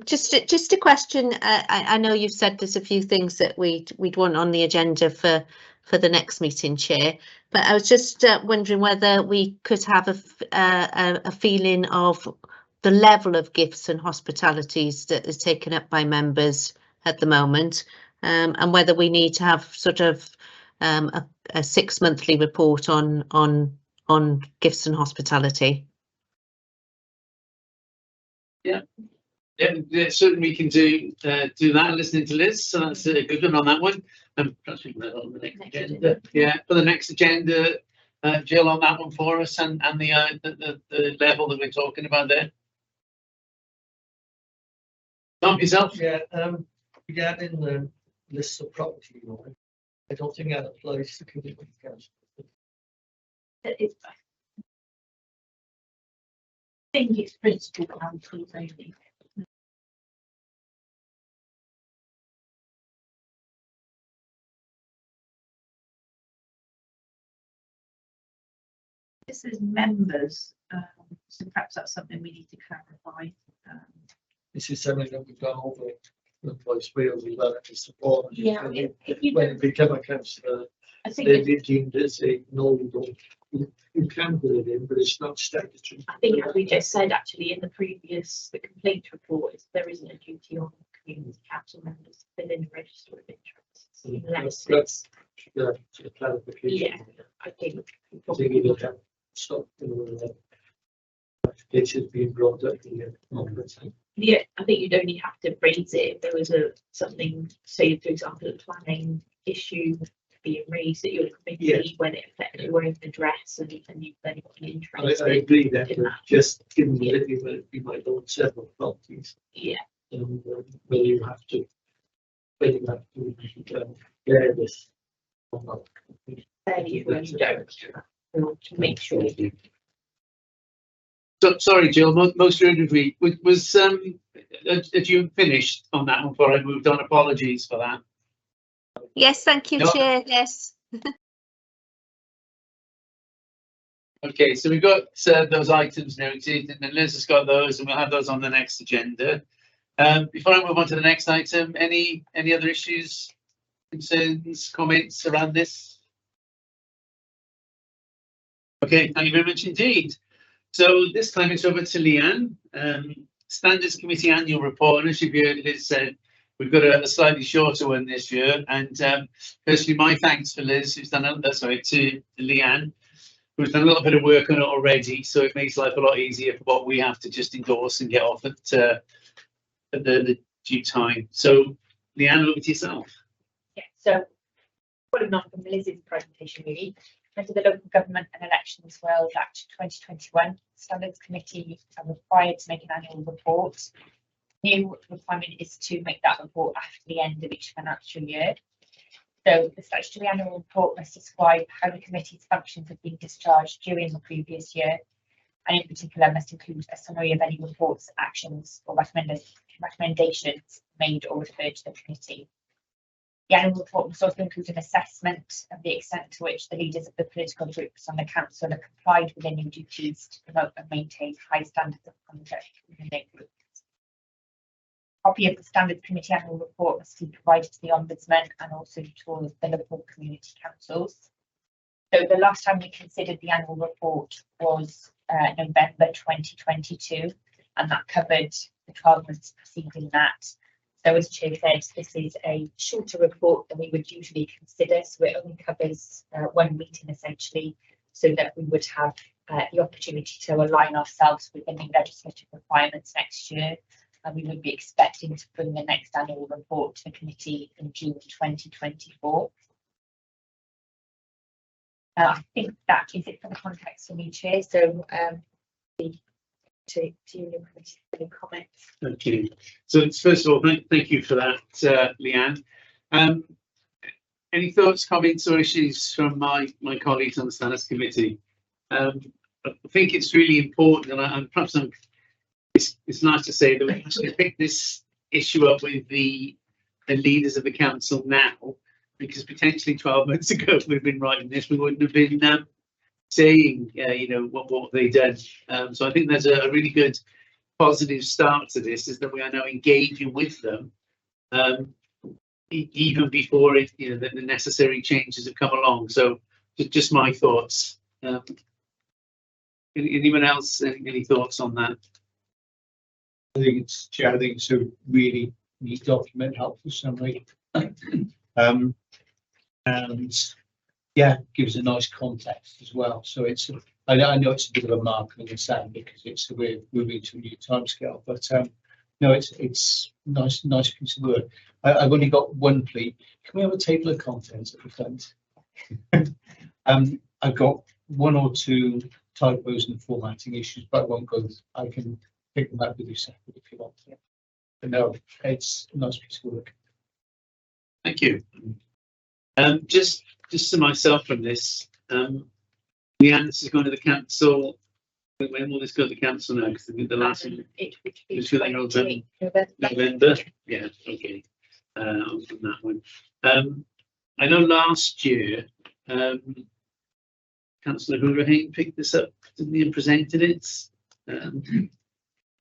Just a question. I know you've said there's a few things that we'd want on the agenda for the next meeting, Chair, but I was just wondering whether we could have a feeling of the level of gifts and hospitalities that is taken up by members at the moment, and whether we need to have sort of a 6 monthly report on gifts and hospitality. Yeah. Yeah, certainly we can do that. Listening to Liz, so that's a good one on that one. Perhaps we can put it on the next agenda. Yeah, for the next agenda, Jill, on that one for us, and the level that we're talking about there. Tom, yourself? Yeah, regarding the list of property, I don't think that applies to community council. I think it's principal councils only. This is members, so perhaps that's something we need to clarify. This is something that we've gone over with Voice Wales as well, to support. Yeah, when you become a councillor, I think they've been deemed as a no, you can put it in, but it's not statutory. I think, as we just said, actually, in the complaint report, there isn't a duty on community council members to fill in a register of interests. Unless it's, Clarification. yeah, I think. You look at stop cases being brought up here. Yeah, I think you'd only have to raise it if there was something, say, for example, a planning issue being raised at your committee when it affected your own address and you've then got an interest. I agree that, but just given the living where you might own several properties. Yeah. Whether you have to bear this or not. You really don't. To make sure you do. So, sorry, Jill, most urgently, was had you finished on that one before I moved on? Apologies for that. Yes, thank you, No. Chair. Yes. Okay, so we've got those items noted, and then Liz has got those, and we'll have those on the next agenda. Before I move on to the next item, any other issues, concerns, comments around this? Okay, thank you very much indeed. So this time it's over to Leanne. Standards Committee annual report, and as you've heard, Liz said, we've got a slightly shorter one this year. And personally, my thanks for Liz, who's done to Leanne, who's done a little bit of work on it already. So it makes life a lot easier for what we have to just endorse and get off at the due time. So Leanne, over to yourself. Yeah, so following on from Liz's presentation, really, under the Local Government and Elections World Act 2021, Standards Committee are required to make an annual report. New requirement is to make that report after the end of each financial year. So the statutory annual report must describe how the committee's functions have been discharged during the previous year, and in particular must include a summary of any reports, actions or recommendations made or referred to the committee. The annual report must also include an assessment of the extent to which the leaders of the political groups on the council are complied with their new duties to promote and maintain high standards of conduct within their groups. A copy of the Standards Committee annual report must be provided to the Ombudsman and also to all of the local community councils. So the last time we considered the annual report was November 2022, and that covered the 12 months preceding that. So as Chair said, this is a shorter report than we would usually consider, so it only covers one meeting essentially, so that we would have the opportunity to align ourselves with the new legislative requirements next year, and we would be expecting to bring the next annual report to the committee in June 2024. I think that is it for the context for me, Chair. So to you, any comments? Thank you. So first of all, thank you for that, Leanne. Any thoughts, comments, or issues from my colleagues on the Standards Committee? I think it's really important, and perhaps it's nice to say that we actually picked this issue up with the leaders of the council now, because potentially 12 months ago, if we'd been writing this, we wouldn't have been saying, what they did. So I think there's a really good positive start to this, is that we are now engaging with them, even before the necessary changes have come along. So just my thoughts. Anyone else? Any thoughts on that? I think it's a really neat document, helpful summary. And yeah, gives a nice context as well. So I know it's a bit of a mark in the sand because we're moving to a new timescale, but no, it's nice piece of work. I've only got one plea. Can we have a table of contents at the front? I've got one or two typos and formatting issues, but I won't go. I can pick them up with you separately if you want. But no, it's a nice piece of work. Thank you. Just to myself from this, Leanne, this is going to the council. When will this go to the council now? Because the last one was November. Yeah, okay. On that one. I know last year, Councillor Hurricane picked this up, didn't he, and presented it. Are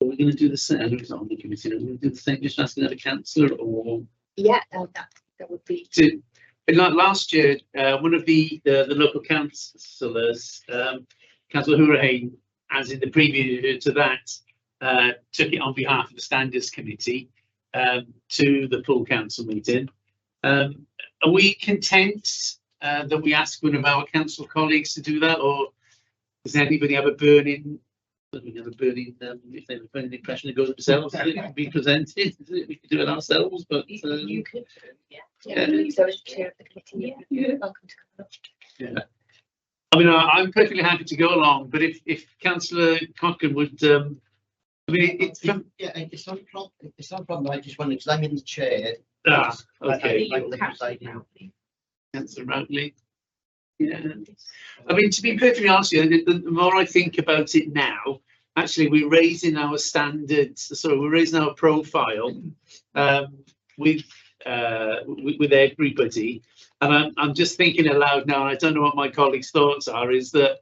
we going to do the same? I know it's not on the committee. Are we going to do the same, just asking another councillor, or? Yeah, that would be. Last year, one of the local councillors, Councillor Hurricane, as in the preview to that, took it on behalf of the Standards Committee to the full council meeting. Are we content that we ask one of our council colleagues to do that, or does anybody have a burning? If they have a burning impression, it goes themselves. It can be presented. We can do it ourselves, but you could, yeah. So as chair of the committee, you're welcome to come along. Yeah. I mean, I'm perfectly happy to go along, but if Councillor Cochrane would, I mean, it's Yeah, it's not a problem. It's not a problem. I just wanted, because I'm in the chair. okay. Like the presiding. Councillor Routley. Yeah. I mean, to be perfectly honest with you, the more I think about it now, actually, we're raising our standards. Sorry, we're raising our profile with everybody. And I'm just thinking aloud now, and I don't know what my colleagues' thoughts are, is that,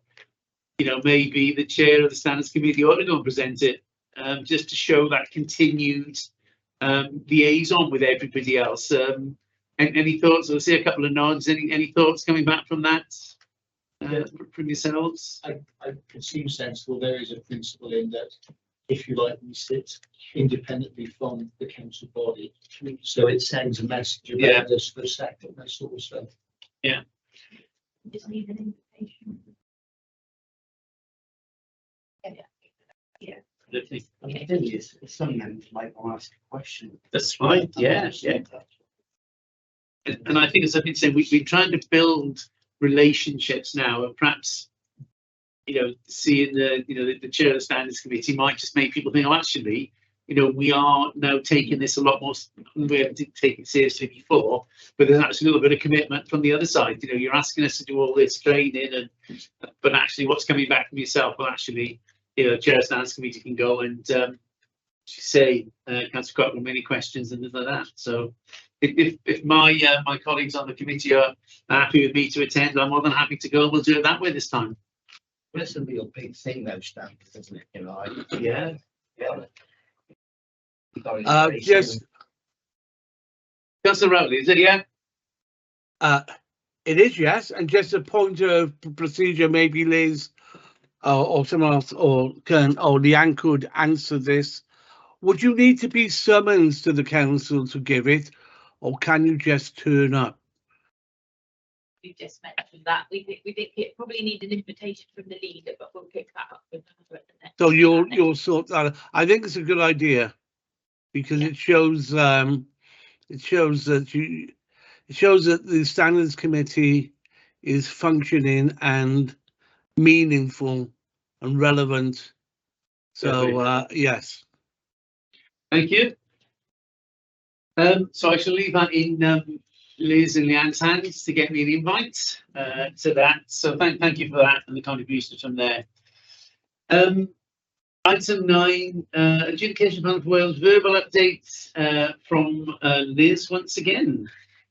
you know, maybe the chair of the Standards Committee ought to go and present it, just to show that continued liaison with everybody else. Any thoughts? I'll see a couple of nods. Any thoughts coming back from that from yourselves? I can seem sensible. There is a principle in that, if you like, we sit independently from the council body, so it sends a message about us for a second, that sort of stuff. Yeah. Just need an invitation. The thing is, some members might want to ask a question. That's right. Yeah. And I think, as I've been saying, we've been trying to build relationships now, and perhaps, you know, seeing the chair of the Standards Committee might just make people think, oh, actually, you know, we are now taking this a lot more. We haven't taken it seriously before, but there's actually a little bit of commitment from the other side. You know, you're asking us to do all this training, but actually, what's coming back from yourself? Well, actually, you know, chair of the Standards Committee can go and say, Councillor Cochrane, many questions and things like that. So, if my colleagues on the committee are happy with me to attend, I'm more than happy to go. We'll do it that way this time. Well, it's a real big thing, though, standards, isn't it? You know, Yeah. Yes. Councillor Routley, is it? Yeah. It is, yes, and just a point of procedure, maybe Liz or someone else or Leanne could answer this. Would you need to be summoned to the council to give it, or can you just turn up? We just mentioned that. We think it probably need an invitation from the leader, but we'll pick that up with her at the next. So you'll sort that. I think it's a good idea because it shows that the Standards Committee is functioning and meaningful and relevant. So yes. Thank you. So I shall leave that in Liz and Leanne's hands to get me an invite to that. So thank you for that and the contributions from there. Item 9, adjudication plan for Wales, verbal updates from Liz once again.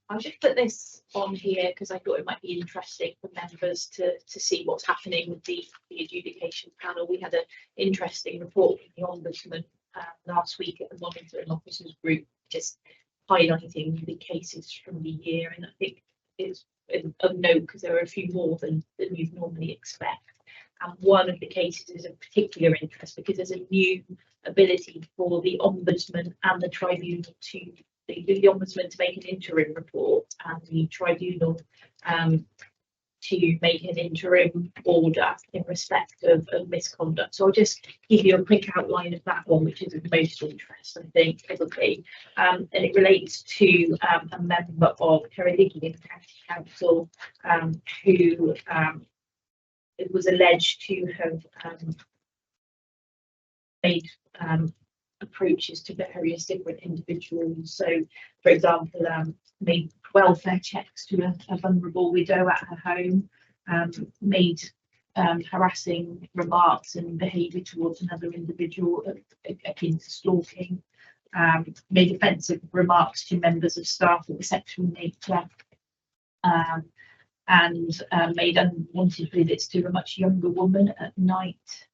I'll just put this on here because I thought it might be interesting for members to see what's happening with the adjudication panel. We had an interesting report from the Ombudsman last week at the Monitoring Officers Group, just highlighting the cases from the year, and I think it's of note because there are a few more than you'd normally expect. And one of the cases is of particular interest because there's a new ability for the Ombudsman and the Tribunal to the Ombudsman to make an interim report and the Tribunal to make an interim order in respect of misconduct. So I'll just give you a quick outline of that one, which is of most interest, I think, probably. And it relates to a member of Ceredigion County Council who it was alleged to have made approaches to various different individuals. So, for example, made welfare checks to a vulnerable widow at her home, made harassing remarks and behaviour towards another individual akin to stalking, made offensive remarks to members of staff of a sexual nature, and made unwanted visits to a much younger woman at night,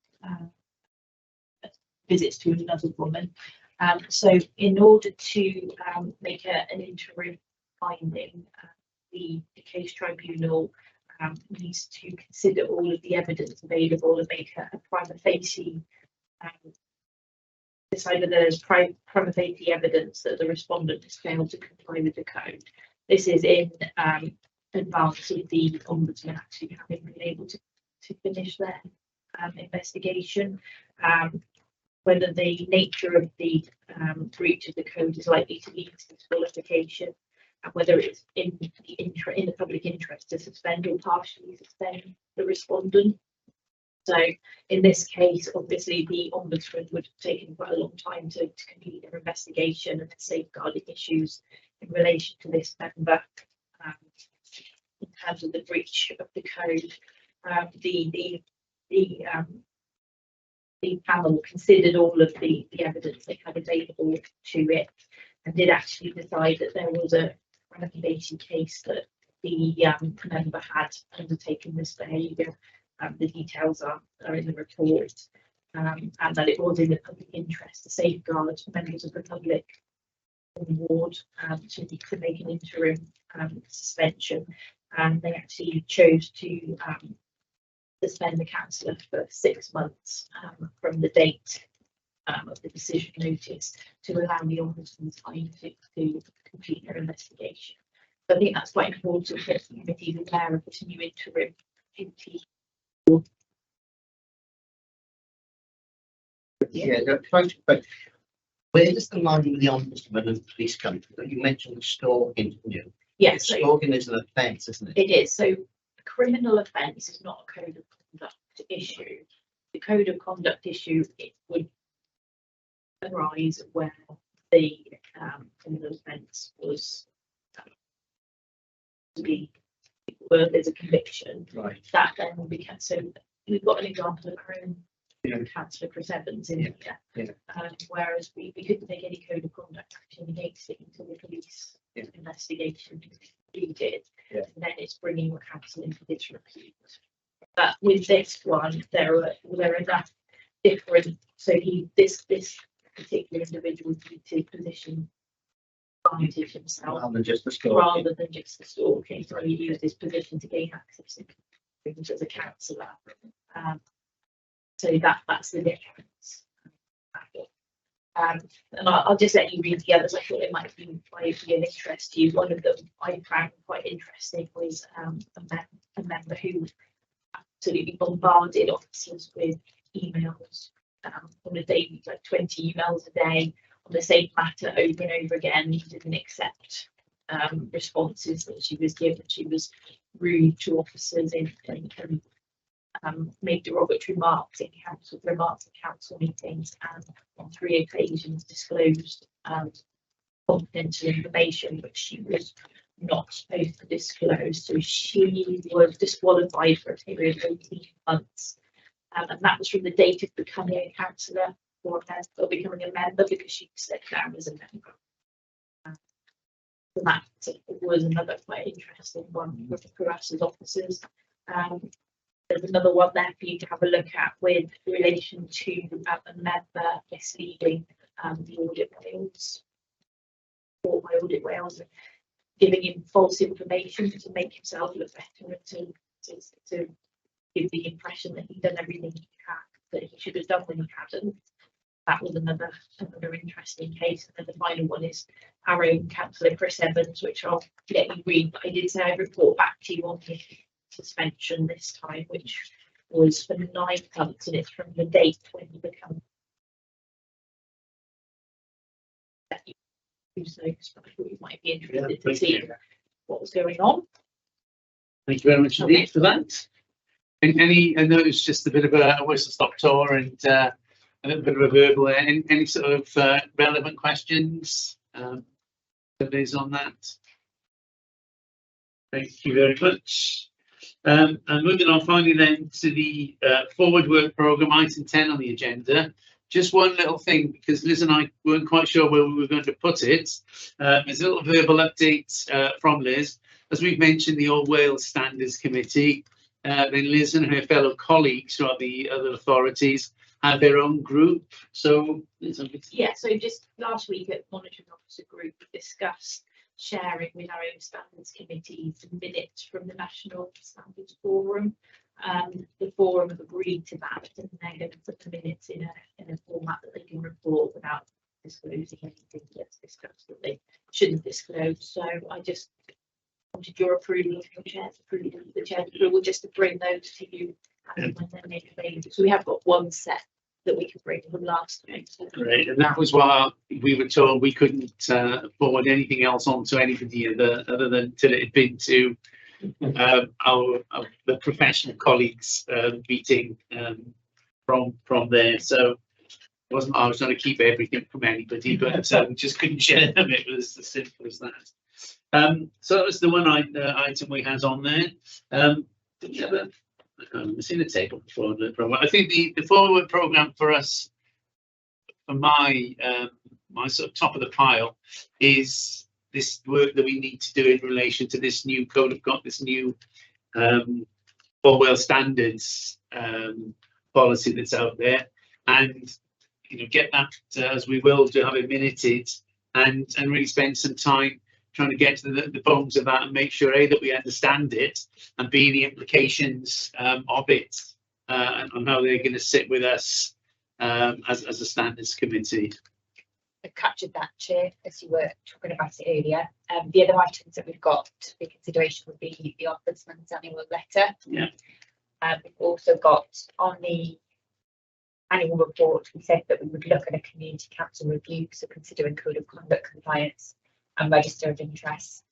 visits to another woman. So in order to make an interim finding, the case tribunal needs to consider all of the evidence available and make a prima facie, decide whether there's prima facie evidence that the respondent has failed to comply with the code. This is in advance of the Ombudsman actually having been able to finish their investigation. Whether the nature of the breach of the code is likely to lead to disqualification, and whether it's in the public interest to suspend or partially suspend the respondent. So in this case, obviously the Ombudsman would have taken quite a long time to complete their investigation and the safeguarding issues in relation to this member in terms of the breach of the code. The panel considered all of the evidence they had available to it and did actually decide that there was a recommendation case that the member had undertaken this behaviour. The details are in the report, and that it was in the public interest to safeguard members of the public on the ward to make an interim suspension, and they actually chose to suspend the councillor for 6 months from the date of the decision notice to allow the Ombudsman time to complete their investigation. So I think that's quite important that the committee is aware of this new interim entity. Yeah, but where does the line with the Ombudsman and police come from? You mentioned stalking, didn't you? Yes, so Stalking is an offence, isn't it? it is. So a criminal offence is not a code of conduct issue. The code of conduct issue, it would arise where the criminal offence was to be where there's a conviction. Right. That then will be so we've got an example of our own councillor Chris Evans in here. Yeah. Whereas we couldn't take any code of conduct action against it until the police investigation completed. Yeah. And then it's bringing your council into this repute. But with this one, there are enough different. So this particular individual needs to position advantage himself Rather than just the stalking. rather than just the stalking. So he used his position to gain access to things as a councillor. So that's the difference. And I'll just let you read the others. I thought it might be of interest to you. One of them I found quite interesting was a member who absolutely bombarded officers with emails on a daily, like 20 emails a day on the same matter over and over again. He didn't accept responses that she was given. She was rude to officers and made derogatory remarks in council meetings, and on 3 occasions disclosed confidential information which she was not supposed to disclose. So she was disqualified for a period of 18 months, and that was from the date of becoming a councillor or becoming a member, because she stepped down as a member. So that was another quite interesting one for us as officers. There's another one there for you to have a look at with relation to a member misleading the Audit Wales, or by Audit Wales, giving him false information to make himself look better and to give the impression that he'd done everything that he should have done when he hadn't. That was another interesting case. And then the final one is our own councillor Chris Evans, which I'll let you read. But I did say I'd report back to you on the suspension this time, which was for 9 months, and it's from the date when you become. So I thought you might be interested to see what was going on. Thank you very much indeed for that. And I know it's just a bit of a whistle-stop tour and a little bit of a verbal. Any sort of relevant questions? Surveys on that? Thank you very much. And moving on finally then to the forward work programme, item 10 on the agenda. Just one little thing, because Liz and I weren't quite sure where we were going to put it. There's a little verbal update from Liz. As we've mentioned, the All Wales Standards Committee, then Liz and her fellow colleagues throughout the other authorities have their own group. So yeah, so just last week at Monitoring Officer Group, we discussed sharing with our own standards committees the minutes from the National Standards Forum. The forum have agreed to that, and they're going to put the minutes in a format that they can report without disclosing anything that's discussed that they shouldn't disclose. So I just wanted your approval of your chair's approval of the chair's approval just to bring those to you when they're made available. So we have got one set that we could bring from last year. Right, and that was why we were told we couldn't forward anything else on to anybody other than till it had been to the professional colleagues meeting from there. So it wasn't I was trying to keep everything from anybody, but we just couldn't share them. It was as simple as that. So that was the one item we had on there. Did we have I've seen the table before. I think the forward programme for us, for my my sort of top of the pile, is this work that we need to do in relation to this new code of conduct, this new Orwell standards policy that's out there, and get that as we will to have it minuted and really spend some time trying to get to the bones of that and make sure A, that we understand it, and B, the implications of it and how they're going to sit with us as a standards committee. I captured that, Chair, as you were talking about it earlier. The other items that we've got for consideration would be the Ombudsman's annual letter. Yeah. We've also got on the annual report, we said that we would look at a community council review, so considering code of conduct compliance and register of interest.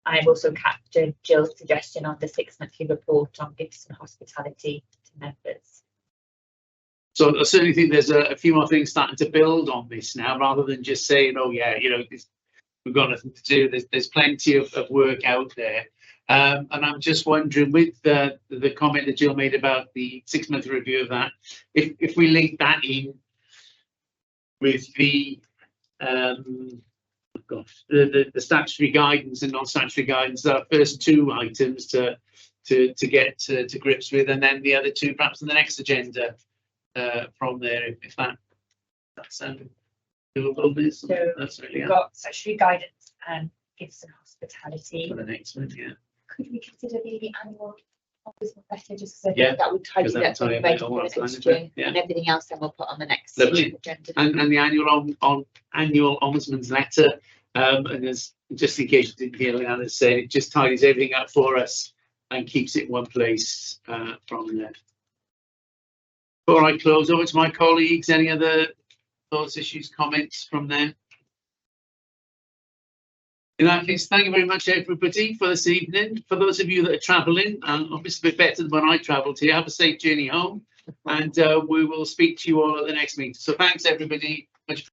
And I've also captured Jill's suggestion on the 6-monthly report on gifts and hospitality to members. So I certainly think there's a few more things starting to build on this now, rather than just saying, oh yeah, we've got nothing to do. There's plenty of work out there. And I'm just wondering, with the comment that Jill made about the 6-month review of that, if we link that in with the the statutory guidance and non-statutory guidance, our first two items to get to grips with, and then the other two perhaps on the next agenda from there, if that's doable. So that's really we've got statutory guidance and gifts and hospitality. for the next one, yeah. Could we consider the annual ombudsman letter, just so Yeah, that would tidy that tie up, it all up, yeah. and everything else then we'll put on the next Lovely. agenda. And the annual ombudsman's letter, and as just in case you didn't hear Leanna say, it just tidies everything up for us and keeps it in one place from there. Before I close over to my colleagues, any other thoughts, issues, comments from there? In that case, thank you very much, everybody, for this evening. For those of you that are travelling, obviously a bit better than when I travelled here, have a safe journey home, and we will speak to you all at the next meeting. So thanks, everybody. Much